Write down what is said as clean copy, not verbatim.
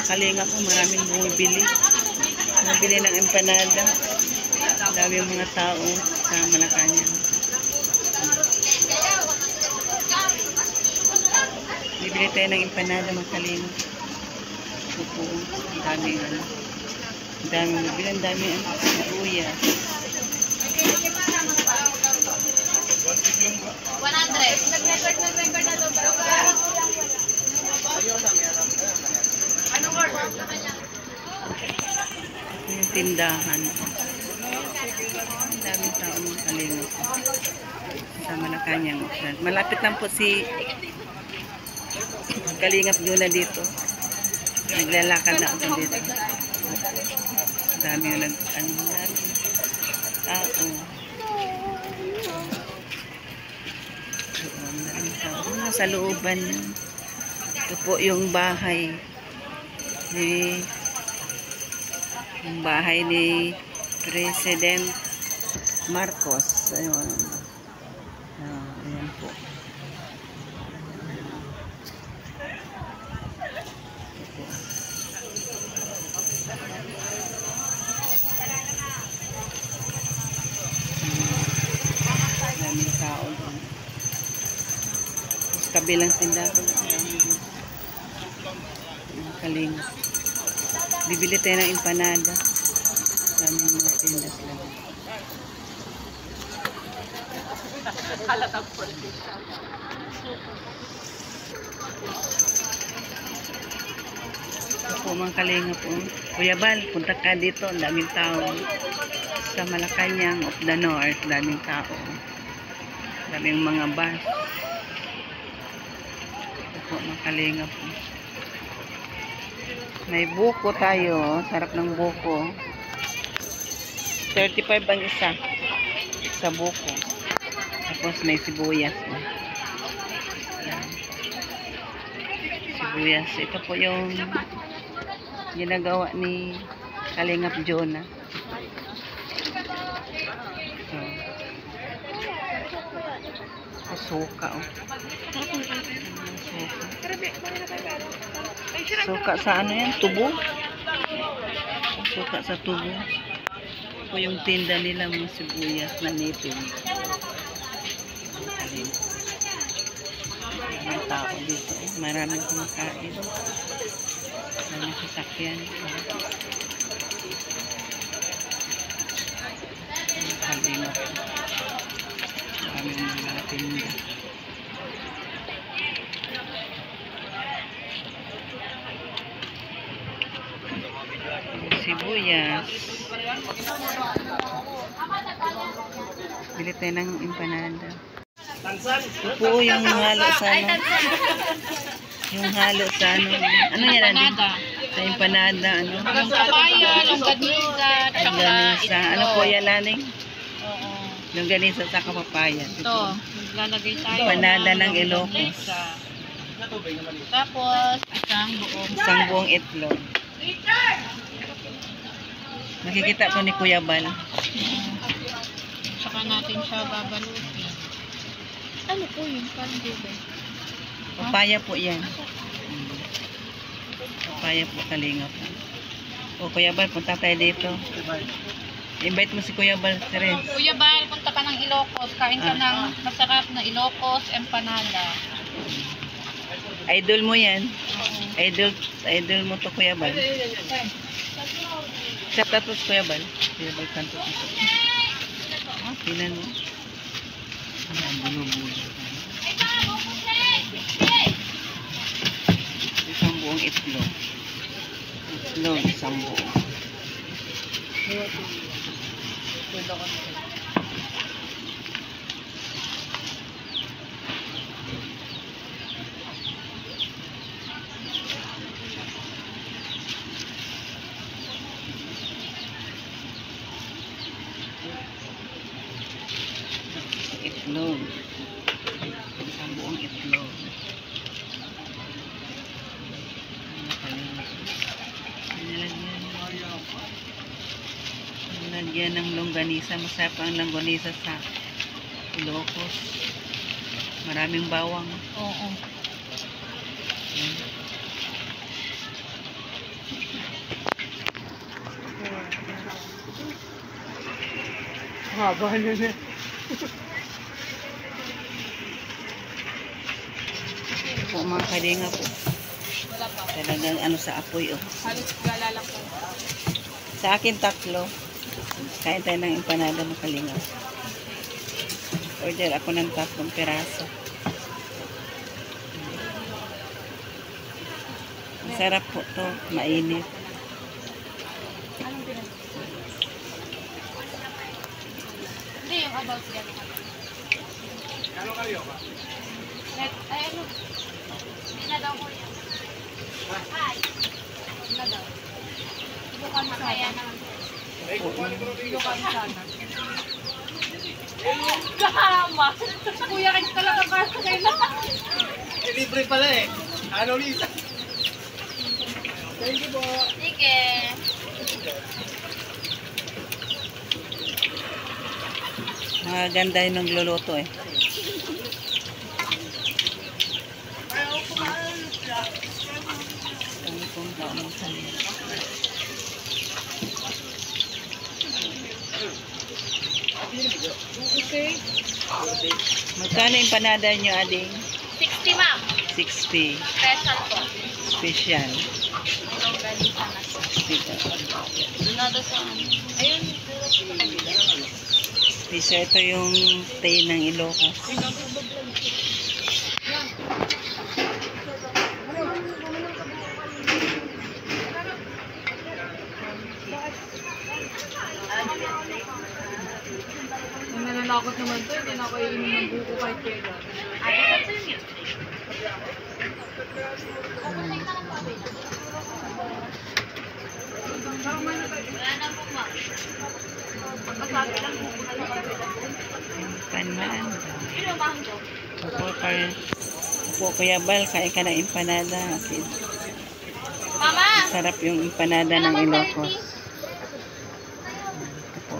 kalinga po, maraming bumibili. Bumibili ng empanada. Dami yung mga tao sa Malacanang. Bibili tayo ng empanada, mga kalinga. Ito po, ang daming ano. Ang daming bibili, ang daming luya. 100. Nag-record na to. Yung tindahan. Ang daming tao mga kalinga sa Malacanang. Malapit lang po si Kalingap Juna dito. Naglalakad na ako dito. Dami yung tao. Sa looban. Ito po yung bahay ni President Marcos. Ayun. Ayan po. Maraming tao doon. Sa kabilang tindahan. Kalinga. Bibili tayo ng empanada. Maraming mga tindas lang. Po mga kalinga po. Kuya Bal, punta ka dito. Ang daming tao. Sa Malacanang of the North. Daming tao. Daming mga bus. Ito po mga kalinga po. May buko tayo. Sarap ng buko. 35 ang isa. Sa buko. Tapos may sibuyas. Sibuyas. Ito po yung ginagawa ni Kalingap Jona. Suka. Suka sa ano yan? Tubo? Suka sa tubo. Ito yung tinda nila mga sibuyas na native. May tao dito. Maraming kumakain. Maraming sasakyan. Kalingap. Maraming mga tinda. Sibuyas. Bili tayo ng empanada. Ito po yung halo sa ano. Yung halo sa ano. Ano yan? Sa empanada. Ano? Yung papaya, yung ganisa. Ano po yan, Laning? Yung ganisa sa kapapaya. Ito, lalagay tayo. Empanada ng Ilocos. Tapos, Isang buong itlog. Makikita po ni Kuya Bal. Saka natin siya babalutin. Ano po yung pandiba? Papaya po yan. Papaya po, kalinga po. O Kuya Bal, punta tayo dito. Invite mo si Kuya Bal, Teres. Kuya Bal, punta ka ng Ilocos. Kain ka ng masarap na Ilocos empanada. Idol mo yan. Idol mo to, Kuya Bal. Shout out to Kuya Bal. Kuya Bal, kanto dito. Tinan mo. Ayan, bulo-bulo. Isang buong itlog. Itlog, isang buong. Itlog. Isang buong itlog. Nilagyan ng longganisa. Masarap ang longganisa sa Ilocos. Maraming bawang. Oo. Haba na na. Po mga kalinga po. Wala pa. Talagang ano sa apoy oh. Halos galalak ko. Sa akin tatlo. Kain tayo ng empanada mga kalinga. Order ako ng 3 piraso. Masarap po to. Mainit. Anong pinag... Hindi, yung about yan. Ano kayo ba? Ay, ano? Hindi na daw ko yan. Hi. Hindi na daw. Ibukan mo kaya naman. Ibukan sana. Kahama. Kuya, kayo talaga kasi kayo na. Libre pala eh. Ano, Lisa? Thank you po. Sige. Maganda yung nagluluto eh. Ang kung paano kanina. Magkano yung panada nyo, ading? 60, ma'am. 60. Special po. Special. Itong ganito na. Dunado sa ano. Ayun. Special ito yung tay ng Ilocos. Nananakot naman to. Hindi na ako iinom ng buko kahit kailan. Wala na po, ma'am. Pagkasabi lang po. Empanada. Sino mango? Opo, Kuya Bal, kain ka ng empanada. Okay. Mama! Sarap yung empanada ng Ilocos. Ito po.